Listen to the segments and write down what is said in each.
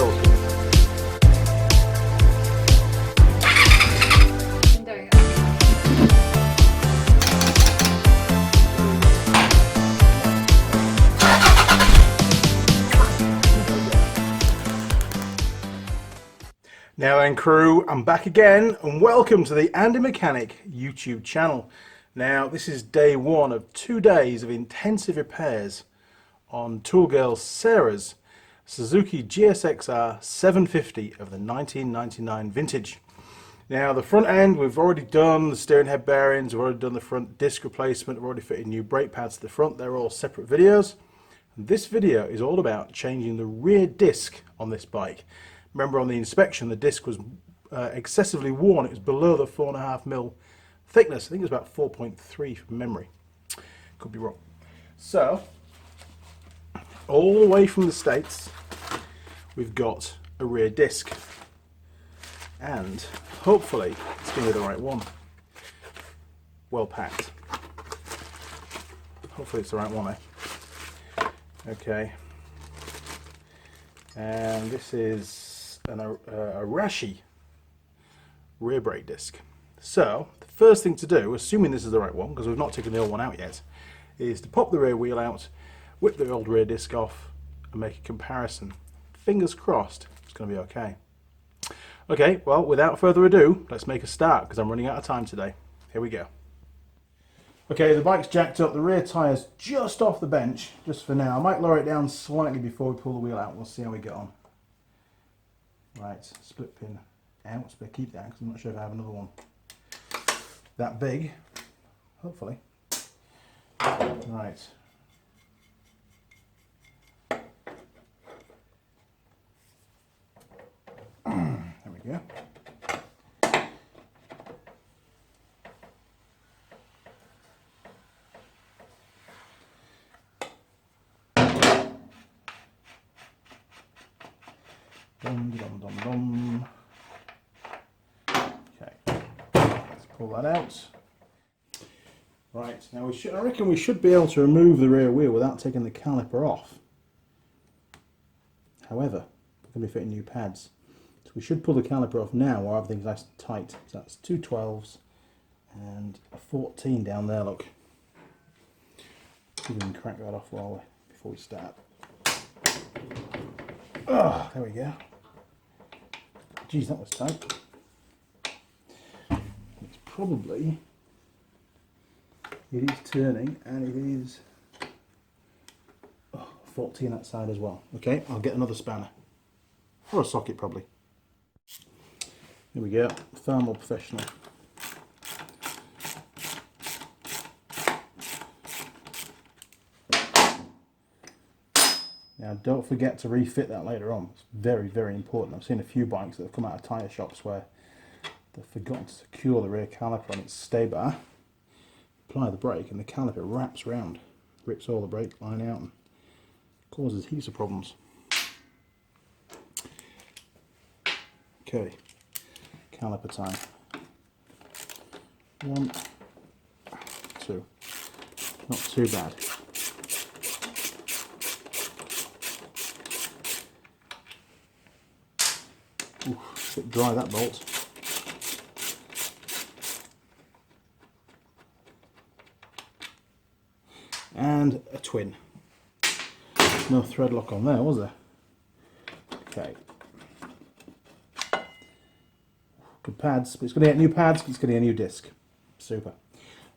wheels. Now then crew, I'm back again and welcome to the Andy Mechanic YouTube channel. Now this is day one of 2 days of intensive repairs on Tool Girl Sarah's Suzuki GSXR750 of the 1999 vintage. Now the front end we've already done, the steering head bearings, we've already done the front disc replacement, we've already fitted new brake pads to the front. They're all separate videos. And this video is all about changing the rear disc on this bike. Remember on the inspection the disc was excessively worn. It was below the 4.5mm thickness. I think it was about 4.3 from memory. Could be wrong. So, all the way from the States, we've got a rear disc. And hopefully it's going to be the right one. Well packed. Hopefully it's the right one, eh? Okay. And this is a Rashi rear brake disc. So the first thing to do, assuming this is the right one, because we've not taken the old one out yet, is to pop the rear wheel out, whip the old rear disc off and make a comparison. Fingers crossed it's going to be okay. Okay, well without further ado, let's make a start because I'm running out of time today. Here we go. Okay, the bike's jacked up, the rear tyre's just off the bench, just for now. I might lower it down slightly before we pull the wheel out. We'll see how we get on. Right, split pin out, so better keep that because I'm not sure if I have another one that big, hopefully. Right. There we go. Dum, dum, dum, dum. Okay, let's pull that out. Right, now I reckon we should be able to remove the rear wheel without taking the caliper off. However, we're going to be fitting new pads. So we should pull the caliper off now while everything's nice and tight. So that's 2 12s and a 14 down there, look. See if we can crack that off before we start. Oh, there we go. Geez, that was tight. It's probably, it is turning and it is 14 that side as well. Okay, I'll get another spanner. Or a socket probably. Here we go, far more professional. Now don't forget to refit that later on. It's very, very important. I've seen a few bikes that have come out of tyre shops where they've forgotten to secure the rear caliper on its stay bar. Apply the brake and the caliper wraps around, rips all the brake line out and causes heaps of problems. Okay, caliper time. 1, 2. Not too bad. Ooh, a bit dry that bolt. And a twin. No thread lock on there, was there? Okay. Good pads, but it's going to get new pads, it's going to get a new disc. Super.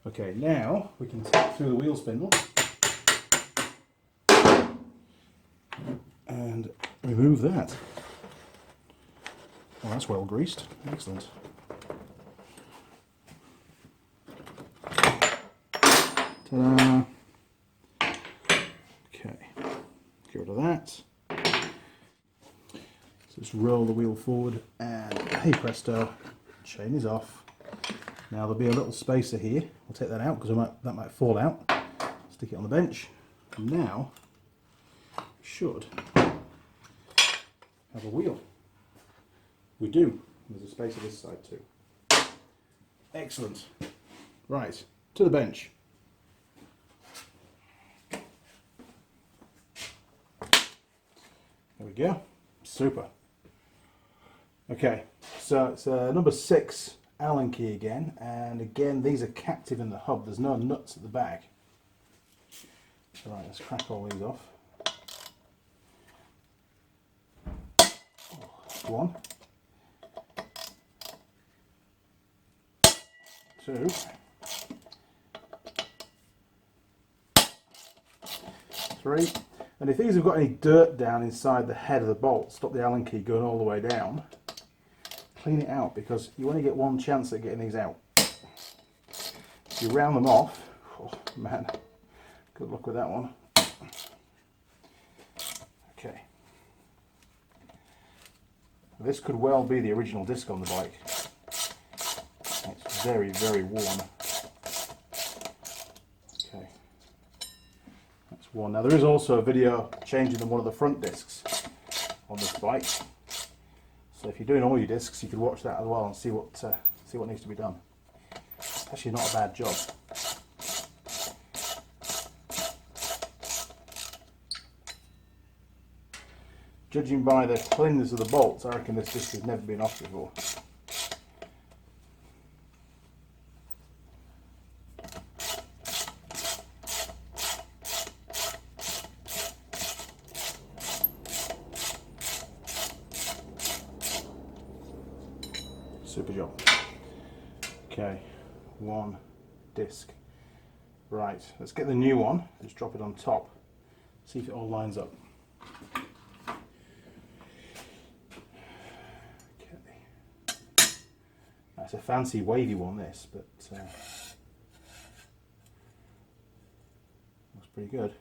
Okay, now we can tap through the wheel spindle and remove that. Well, that's well greased. Excellent. Ta-da! Okay, get rid of that. So just roll the wheel forward and hey presto, chain is off. Now there'll be a little spacer here. I'll take that out because that might fall out. Stick it on the bench. And now should have a wheel. We do. There's a spacer this side too. Excellent. Right, to the bench. There we go. Super. Okay, so it's number 6 Allen key again, and again these are captive in the hub. There's no nuts at the back. Right, let's crack all these off. One, two, three. And if these have got any dirt down inside the head of the bolt, stop the Allen key going all the way down, clean it out, because you only get one chance at getting these out. If you round them off, oh man, good luck with that one. Okay. This could well be the original disc on the bike. It's very, very worn. Okay. That's one. Now there is also a video changing one of the front discs on this bike. So if you're doing all your discs, you could watch that as well and see what needs to be done. It's actually not a bad job. Judging by the cleanness of the bolts, I reckon this disc has never been off before. Super job. Okay, one disc. Right, let's get the new one, just drop it on top, see if it all lines up. It's a fancy wavy one, this, but looks pretty good.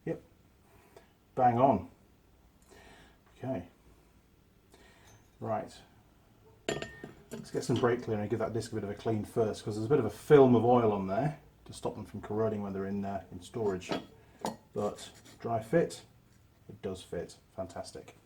Yep, bang on. Okay, right. Let's get some brake cleaner and give that disc a bit of a clean first, because there's a bit of a film of oil on there to stop them from corroding when they're in storage. But dry fit, it does fit. Fantastic.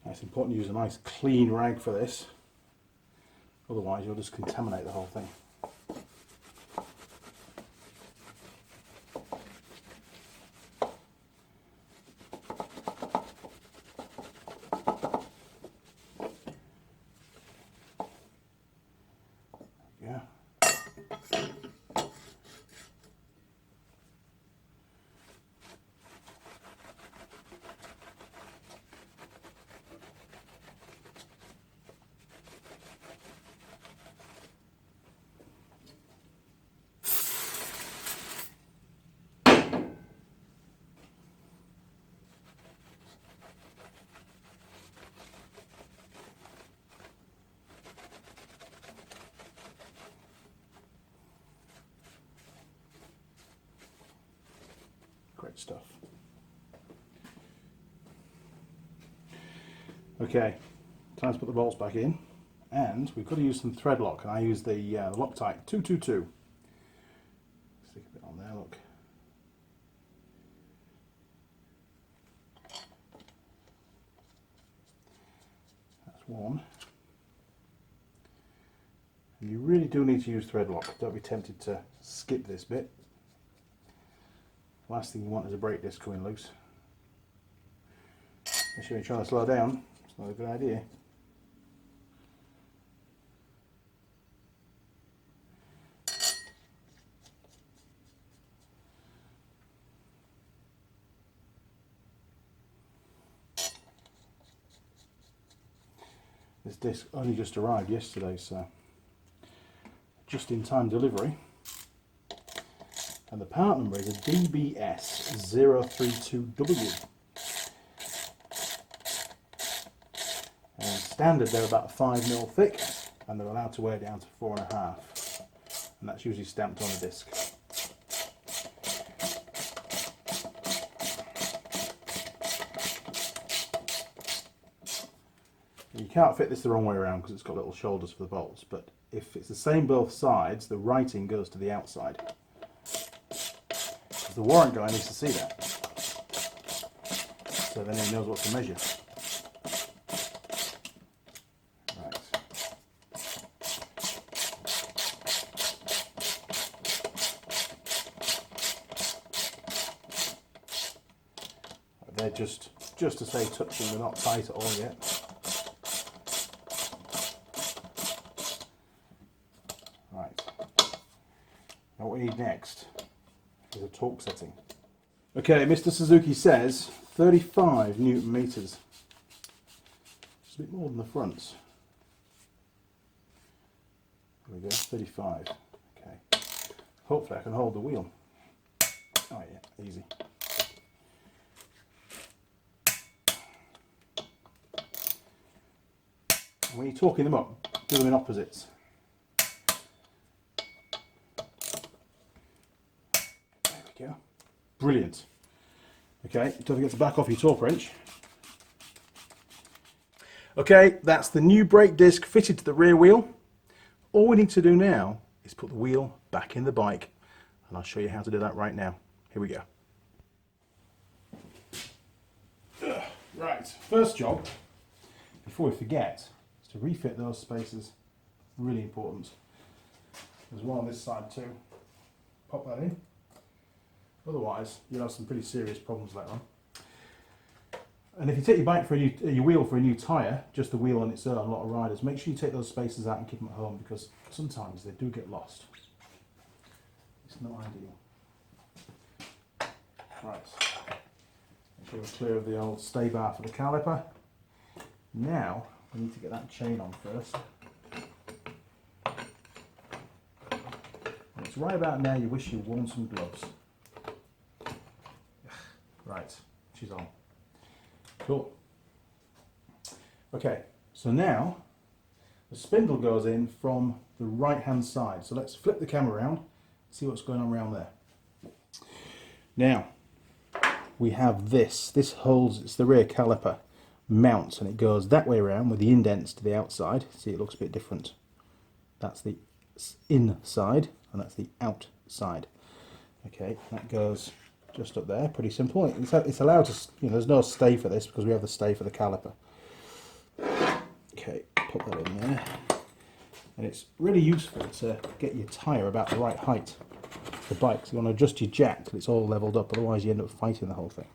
It's important to use a nice clean rag for this, otherwise you'll just contaminate the whole thing. Yeah. Great stuff. Okay, time to put the bolts back in, and we've got to use some thread lock, and I use the Loctite 222. Stick a bit on there, look. That's one. And you really do need to use thread lock. Don't be tempted to skip this bit. Last thing you want is a brake disc coming loose. Especially when you're trying to slow down, it's not a good idea. This disc only just arrived yesterday, so just in time delivery. And the part number is a DBS032W. And standard they're about 5mm thick, and they're allowed to weigh down to 4.5. And that's usually stamped on the disc. You can't fit this the wrong way around because it's got little shoulders for the bolts, but if it's the same both sides, the writing goes to the outside. The warrant guy needs to see that, so then he knows what to measure. Right. They're just to say touching, they're not tight at all yet. Right. Now what we need next is a torque setting. Okay, Mr. Suzuki says 35 Newton meters. It's a bit more than the fronts. There we go, 35. Okay. Hopefully I can hold the wheel. Oh yeah, easy. And when you're torquing them up, do them in opposites. There we go. Brilliant. Okay, don't forget to back off your torque wrench. Okay, that's the new brake disc fitted to the rear wheel. All we need to do now is put the wheel back in the bike, and I'll show you how to do that right now. Here we go. Right, first job, before we forget, is to refit those spaces. Really important. There's one on this side too. Pop that in. Otherwise, you'll have some pretty serious problems later on. And if you take your bike for your wheel for a new tyre, just the wheel on its own, a lot of riders, make sure you take those spaces out and keep them at home, because sometimes they do get lost. It's not ideal. Right. Make sure we're clear of the old stay bar for the caliper. Now, we need to get that chain on first. And it's right about now you wish you'd worn some gloves. Right, she's on. Cool. Okay, so now the spindle goes in from the right hand side. So let's flip the camera around, see what's going on around there. Now we have this. This holds, it's the rear caliper, mounts, and it goes that way around with the indents to the outside. See, it looks a bit different. That's the inside and that's the outside. Okay, that goes just up there, pretty simple. It's allowed to, there's no stay for this because we have the stay for the caliper. Okay, put that in there. And it's really useful to get your tyre about the right height for the bike. So you want to adjust your jack till it's all leveled up, otherwise you end up fighting the whole thing.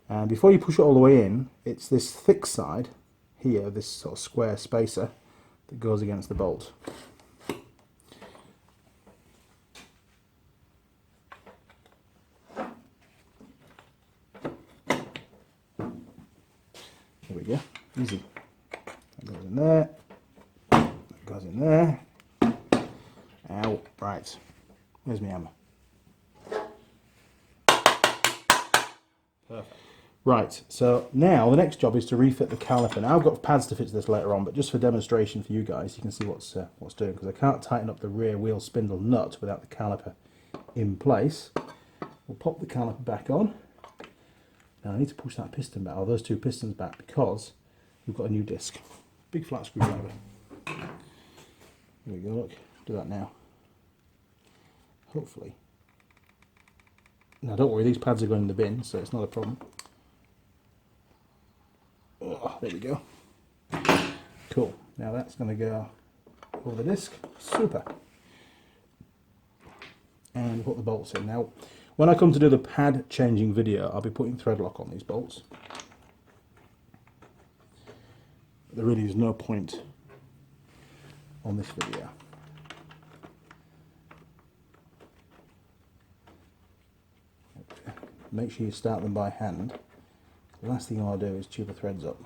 And before you push it all the way in, it's this thick side here, this sort of square spacer that goes against the bolt. There we go, easy. That goes in there, that goes in there. Ow, right, where's my hammer? Perfect. Right, so now the next job is to refit the caliper. Now I've got pads to fit to this later on, but just for demonstration for you guys, you can see what's doing, because I can't tighten up the rear wheel spindle nut without the caliper in place. We'll pop the caliper back on. Now I need to push that piston back, or those two pistons back, because we've got a new disc. Big flat screwdriver. Here we go, look, do that now. Hopefully. Now don't worry, these pads are going in the bin, so it's not a problem. Oh, there we go. Cool, now that's going to go over the disc. Super. And put the bolts in. Now, when I come to do the pad changing video, I'll be putting thread lock on these bolts. There really is no point on this video. Make sure you start them by hand. The last thing you want to do is chew the threads up.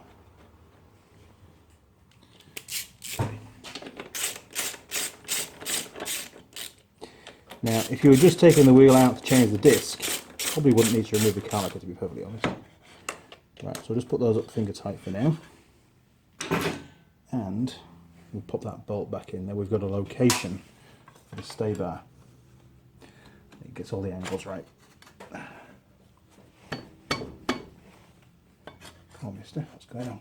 Now, if you were just taking the wheel out to change the disc, probably wouldn't need to remove the caliper, to be perfectly honest. Right, so just put those up finger tight for now. And we'll pop that bolt back in. There we've got a location for the stay bar. It gets all the angles right. Come on, mister, what's going on?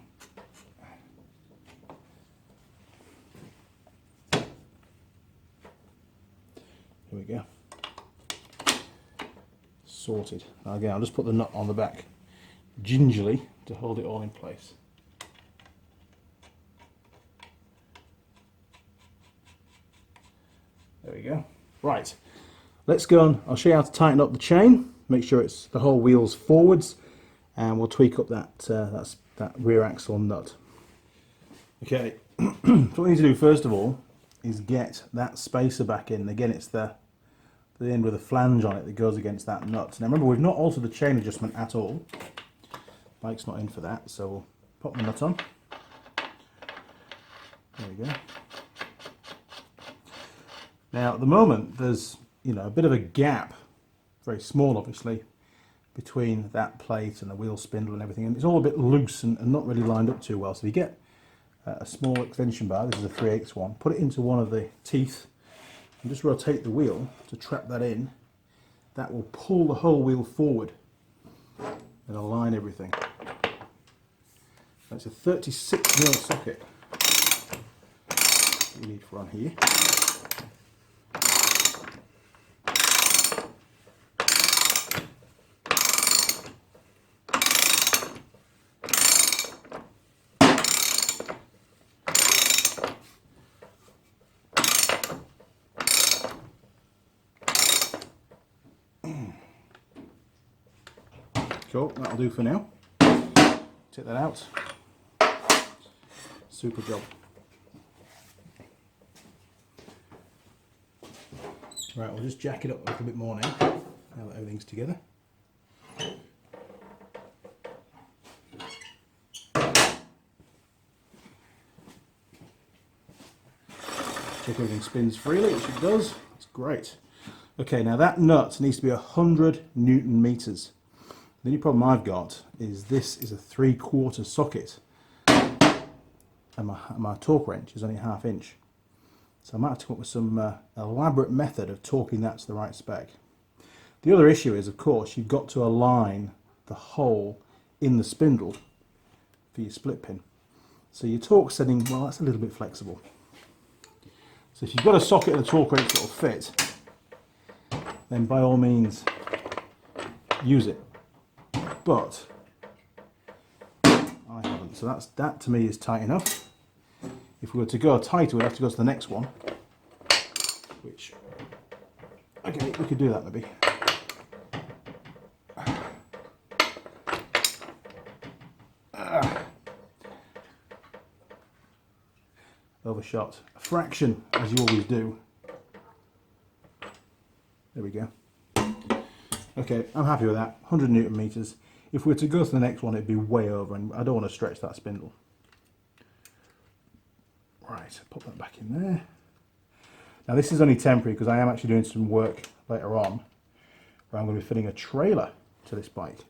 Here we go. Sorted. Now again, I'll just put the nut on the back gingerly to hold it all in place. There we go. Right, let's go on. I'll show you how to tighten up the chain. Make sure it's the whole wheel's forwards, and we'll tweak up that rear axle nut. Okay, so what we need to do first of all is get that spacer back in. Again, it's the end with a flange on it that goes against that nut. Now remember, we've not altered the chain adjustment at all. Bike's not in for that, so we'll pop the nut on. There we go. Now at the moment there's a bit of a gap, very small obviously, between that plate and the wheel spindle and everything, and it's all a bit loose and not really lined up too well. So if you get a small extension bar, this is a 3/8 one, put it into one of the teeth and just rotate the wheel to trap that in. That will pull the whole wheel forward and align everything. That's a 36mm socket that we need for on here. Cool, that'll do for now. Take that out. Super job. Right, we'll just jack it up a little bit more now that everything's together. Check everything spins freely, which it does. It's great. Okay, now that nut needs to be 100 Newton meters. The only problem I've got is this is a 3/4 socket and my torque wrench is only 1/2 inch. So I might have to come up with some elaborate method of torquing that to the right spec. The other issue is, of course, you've got to align the hole in the spindle for your split pin. So your torque setting, well, that's a little bit flexible. So if you've got a socket and a torque wrench that will fit, then by all means use it. But I haven't, so that to me is tight enough. If we were to go tighter, we'd have to go to the next one, which, okay, we could do that maybe. Overshot a fraction, as you always do. There we go. Okay, I'm happy with that. 100 Newton meters. If we were to go to the next one, it'd be way over, and I don't want to stretch that spindle. Right, pop that back in there. Now this is only temporary because I am actually doing some work later on where I'm going to be fitting a trailer to this bike.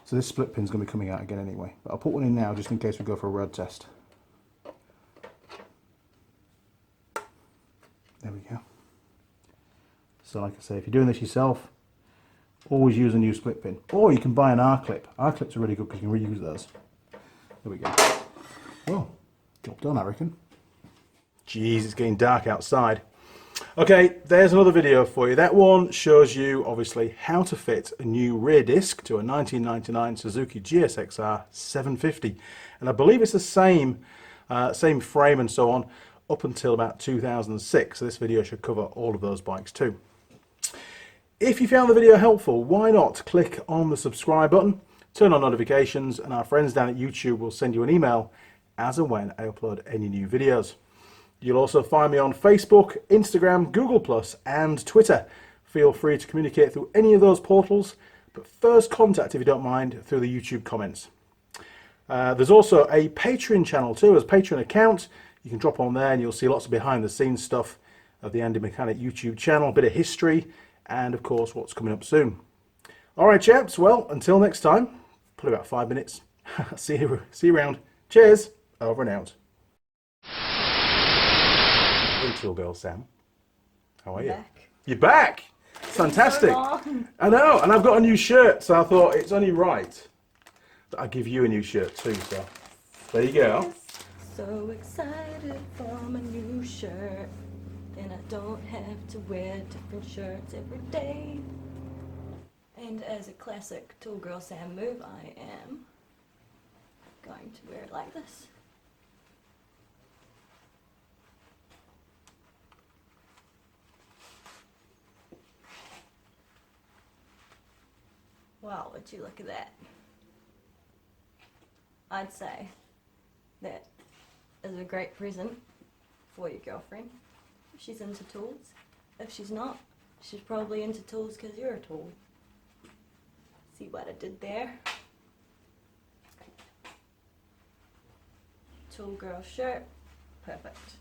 So this split pin's going to be coming out again anyway, but I'll put one in now just in case we go for a road test. There we go. So like I say, if you're doing this yourself, always use a new split pin, or you can buy an R-clip. R-clips are really good because you can reuse those. There we go. Well, job done, I reckon. Jeez, it's getting dark outside. Okay, there's another video for you. That one shows you, obviously, how to fit a new rear disc to a 1999 Suzuki GSXR750. And I believe it's the same frame and so on up until about 2006. So this video should cover all of those bikes too. If you found the video helpful, why not click on the subscribe button, turn on notifications, and our friends down at YouTube will send you an email as and when I upload any new videos. You'll also find me on Facebook, Instagram, Google+, and Twitter. Feel free to communicate through any of those portals, but first contact, if you don't mind, through the YouTube comments. There's also a Patreon channel too, as a Patreon account. You can drop on there and you'll see lots of behind the scenes stuff of the Andy Mechanic YouTube channel, a bit of history, and of course what's coming up soon. Alright chaps, well until next time, probably about 5 minutes. see you around. Cheers, over and out. Tool girl Sam, how are you? Back. You're back! Fantastic! So I know, and I've got a new shirt, so I thought it's only right that I give you a new shirt too, so there you go. so excited for my new shirt. Then I don't have to wear different shirts every day. And as a classic Tall Girl Sam move, I am going to wear it like this. Wow, would you look at that? I'd say that is a great present for your girlfriend if she's into tools. If she's not, she's probably into tools because you're a tool. See what I did there? Tool girl shirt, perfect.